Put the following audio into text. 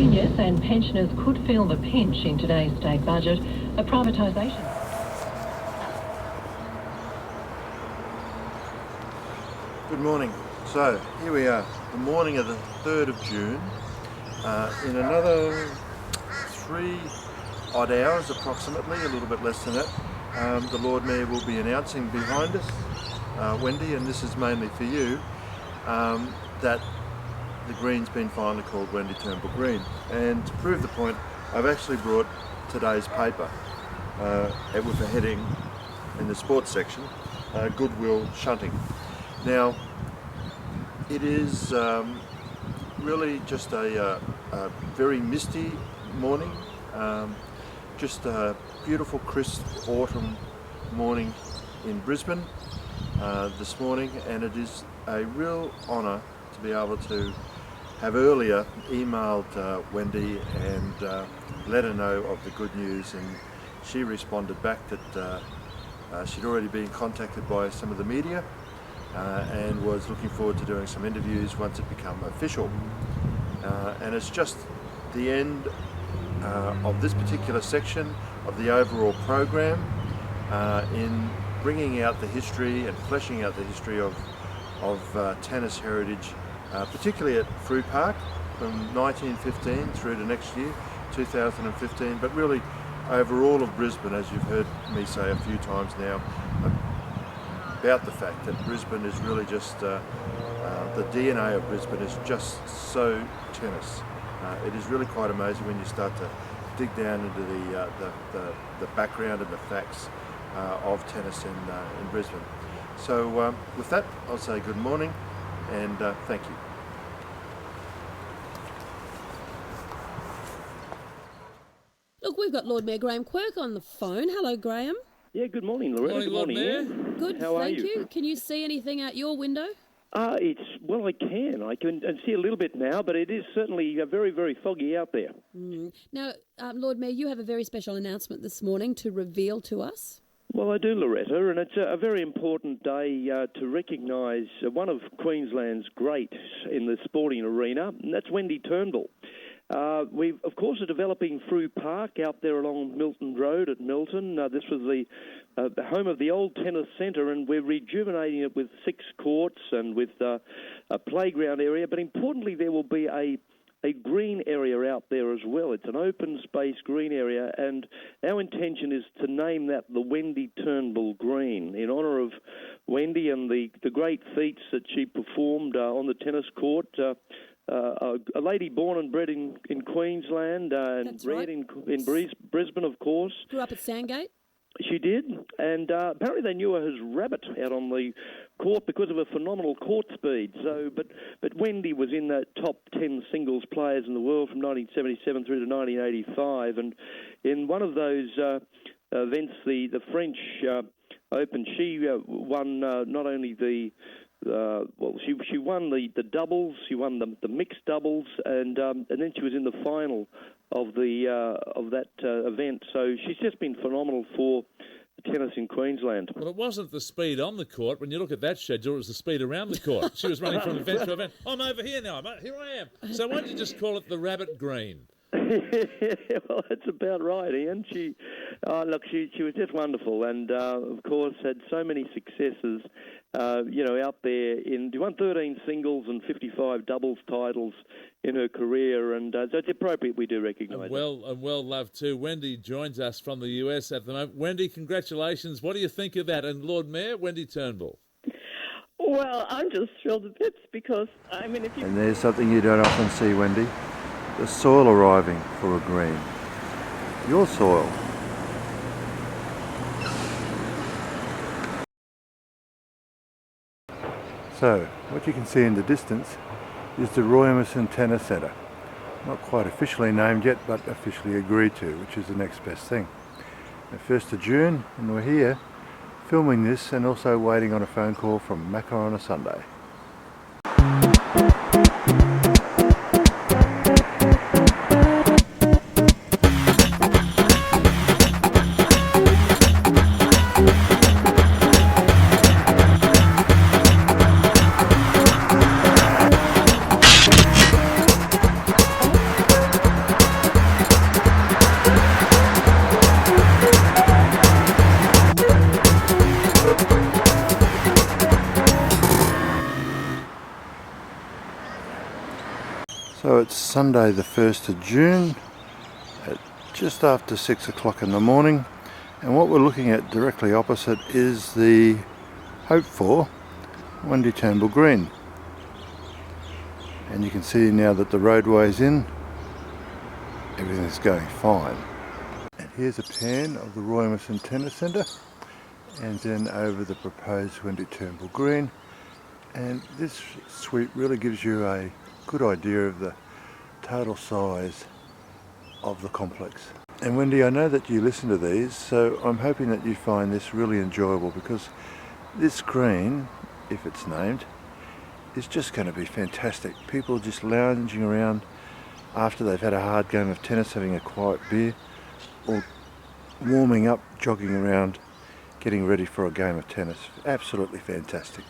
Seniors and pensioners could feel the pinch in today's state budget. A privatisation. Good morning. So here we are, the morning of the 3rd of June. In another 3 odd hours approximately, a little bit less than that, the Lord Mayor will be announcing behind us, Wendy, and this is mainly for you, that the Green's been finally called Wendy Turnbull Green. And to prove the point, I've actually brought today's paper with a heading in the sports section, Goodwill Shunting. Now, it is really just a very misty morning, just a beautiful crisp autumn morning in Brisbane this morning, and it is a real honour to be able to have earlier emailed Wendy and let her know of the good news, and she responded back that she'd already been contacted by some of the media and was looking forward to doing some interviews once it become official. And it's just the end of this particular section of the overall program in bringing out the history and fleshing out the history of tennis heritage, particularly at Frew Park from 1915 through to next year, 2015, but really over all of Brisbane, as you've heard me say a few times now, about the fact that Brisbane is really just, the DNA of Brisbane is just so tennis. It is really quite amazing when you start to dig down into the background and the facts of tennis in Brisbane. So with that, I'll say good morning and thank you. Look, we've got Lord Mayor Graham Quirk on the phone. Hello, Graham. Yeah, good morning, Loretta. Good morning, Lord Mayor. Good, How thank are you? you. Can you see anything out your window? Well, I can see a little bit now, but it is certainly very, very foggy out there. Now, Lord Mayor, you have a very special announcement this morning to reveal to us. Well, I do, Loretta, and it's a very important day to recognise one of Queensland's greats in the sporting arena, and that's Wendy Turnbull. We, of course, are developing Frew Park out there along Milton Road at Milton. This was the home of the old tennis centre, and we're rejuvenating it with 6 courts and with a playground area. But importantly, there will be a green area out there as well. It's an open space green area, and our intention is to name that the Wendy Turnbull Green in honour of Wendy and the great feats that she performed on the tennis court. A lady born and bred in Queensland and bred in Brisbane, of course. Grew up at Sandgate. She did, and apparently they knew her as Rabbit out on the court because of her phenomenal court speed. So, but Wendy was in the top 10 singles players in the world from 1977 through to 1985, and in one of those events, the French Open, she won not only she won the doubles, she won the mixed doubles, and then she was in the final of that event. So she's just been phenomenal for tennis in Queensland. Well, it wasn't the speed on the court. When you look at that schedule, it was the speed around the court. She was running from event to event. I'm over here now. Here I am. So why don't you just call it the Rabbit Green? Well, that's about right, Ian. She was just wonderful, and of course had so many successes. Out there she won 13 singles and 55 doubles titles in her career, and so it's appropriate we do recognise her. And well loved too. Wendy joins us from the US at the moment. Wendy, congratulations. What do you think of that? And Lord Mayor, Wendy Turnbull. Well, I'm just thrilled to bits because, if you... And there's something you don't often see, Wendy. The soil arriving for a green. Your soil. So, what you can see in the distance is the Roy Emerson Tennis Centre. Not quite officially named yet, but officially agreed to, which is the next best thing. The 1st of June, and we're here filming this and also waiting on a phone call from Macca on a Sunday. So it's Sunday the 1st of June at just after 6 o'clock in the morning, and what we're looking at directly opposite is the hoped for Wendy Turnbull Green. And you can see now that the roadway's in, everything's going fine. And here's a pan of the Roy Emerson Tennis Centre, and then over the proposed Wendy Turnbull Green. And this sweep really gives you a good idea of the total size of the complex. And Wendy, I know that you listen to these, so I'm hoping that you find this really enjoyable, because this green, if it's named, is just going to be fantastic. People just lounging around after they've had a hard game of tennis, having a quiet beer, or warming up, jogging around, getting ready for a game of tennis. Absolutely fantastic.